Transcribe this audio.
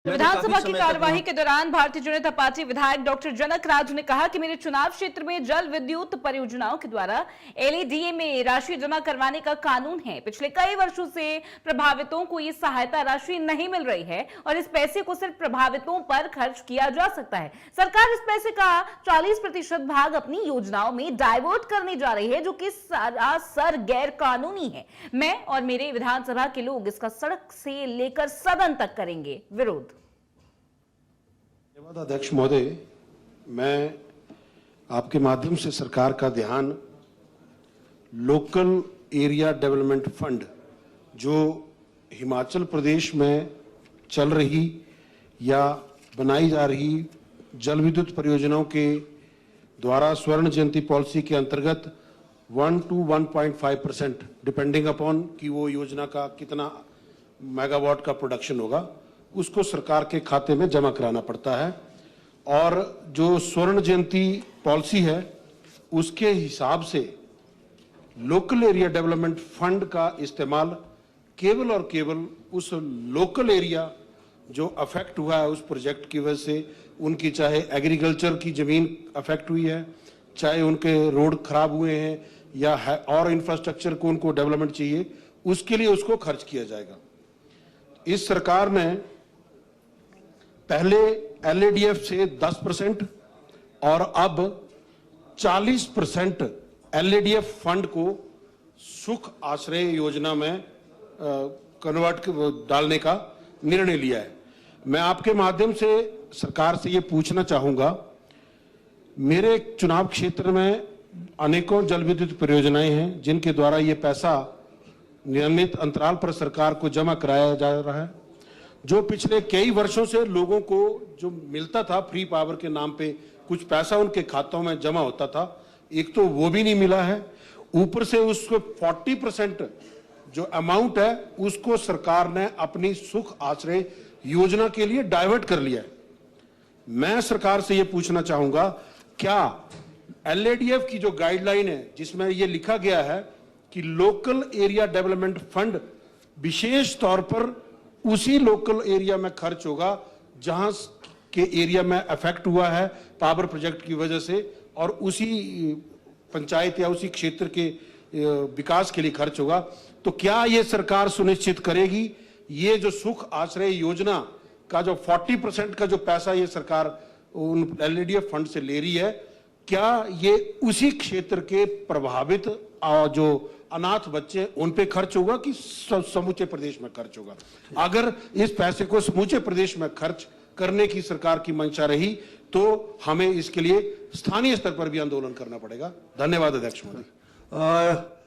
विधानसभा की कार्यवाही के दौरान भारतीय जनता पार्टी विधायक डॉक्टर जनक राज ने कहा कि मेरे चुनाव क्षेत्र में जल विद्युत परियोजनाओं के द्वारा एलईडीए में राशि जमा करवाने का कानून है। पिछले कई वर्षों से प्रभावितों को ये सहायता राशि नहीं मिल रही है और इस पैसे को सिर्फ प्रभावितों पर खर्च किया जा सकता है। सरकार इस पैसे का 40% भाग अपनी योजनाओं में डाइवर्ट करने जा रही है, जो कि सरासर गैर कानूनी है। मैं और मेरे विधानसभा के लोग इसका सड़क से लेकर सदन तक करेंगे विरोध। धन्यवाद अध्यक्ष महोदय, मैं आपके माध्यम से सरकार का ध्यान लोकल एरिया डेवलपमेंट फंड जो हिमाचल प्रदेश में चल रही या बनाई जा रही जल विद्युत परियोजनाओं के द्वारा स्वर्ण जयंती पॉलिसी के अंतर्गत 1 to 1.5% डिपेंडिंग अपॉन कि वो योजना का कितना मेगावाट का प्रोडक्शन होगा, उसको सरकार के खाते में जमा कराना पड़ता है। और जो स्वर्ण जयंती पॉलिसी है उसके हिसाब से लोकल एरिया डेवलपमेंट फंड का इस्तेमाल केवल और केवल उस लोकल एरिया जो अफेक्ट हुआ है उस प्रोजेक्ट की वजह से, उनकी चाहे एग्रीकल्चर की जमीन अफेक्ट हुई है, चाहे उनके रोड खराब हुए हैं या और इंफ्रास्ट्रक्चर को उनको डेवलपमेंट चाहिए, उसके लिए उसको खर्च किया जाएगा। इस सरकार ने पहले एलईडीएफ से 10% और अब 40% एलईडीएफ फंड को सुख आश्रय योजना में कन्वर्ट डालने का निर्णय लिया है। मैं आपके माध्यम से सरकार से ये पूछना चाहूंगा, मेरे चुनाव क्षेत्र में अनेकों जल विद्युत परियोजनाएं हैं जिनके द्वारा ये पैसा नियमित अंतराल पर सरकार को जमा कराया जा रहा है। जो पिछले कई वर्षों से लोगों को जो मिलता था फ्री पावर के नाम पे, कुछ पैसा उनके खातों में जमा होता था, एक तो वो भी नहीं मिला है, ऊपर से उसको 40% जो अमाउंट है उसको सरकार ने अपनी सुख आश्रय योजना के लिए डाइवर्ट कर लिया है। मैं सरकार से ये पूछना चाहूंगा, क्या एलईडीएफ की जो गाइडलाइन है जिसमें ये लिखा गया है कि लोकल एरिया डेवलपमेंट फंड विशेष तौर पर उसी लोकल एरिया में खर्च होगा जहां के एरिया में अफेक्ट हुआ है पावर प्रोजेक्ट की वजह से, और उसी पंचायत या उसी क्षेत्र के विकास के लिए खर्च होगा, तो क्या ये सरकार सुनिश्चित करेगी ये जो सुख आश्रय योजना का जो 40% का जो पैसा ये सरकार उन एलईडीएफ फंड से ले रही है, क्या ये उसी क्षेत्र के प्रभावित जो अनाथ बच्चे उन पे खर्च होगा कि समूचे प्रदेश में खर्च होगा? अगर इस पैसे को समूचे प्रदेश में खर्च करने की सरकार की मंशा रही तो हमें इसके लिए स्थानीय स्तर पर भी आंदोलन करना पड़ेगा। धन्यवाद अध्यक्ष महोदय।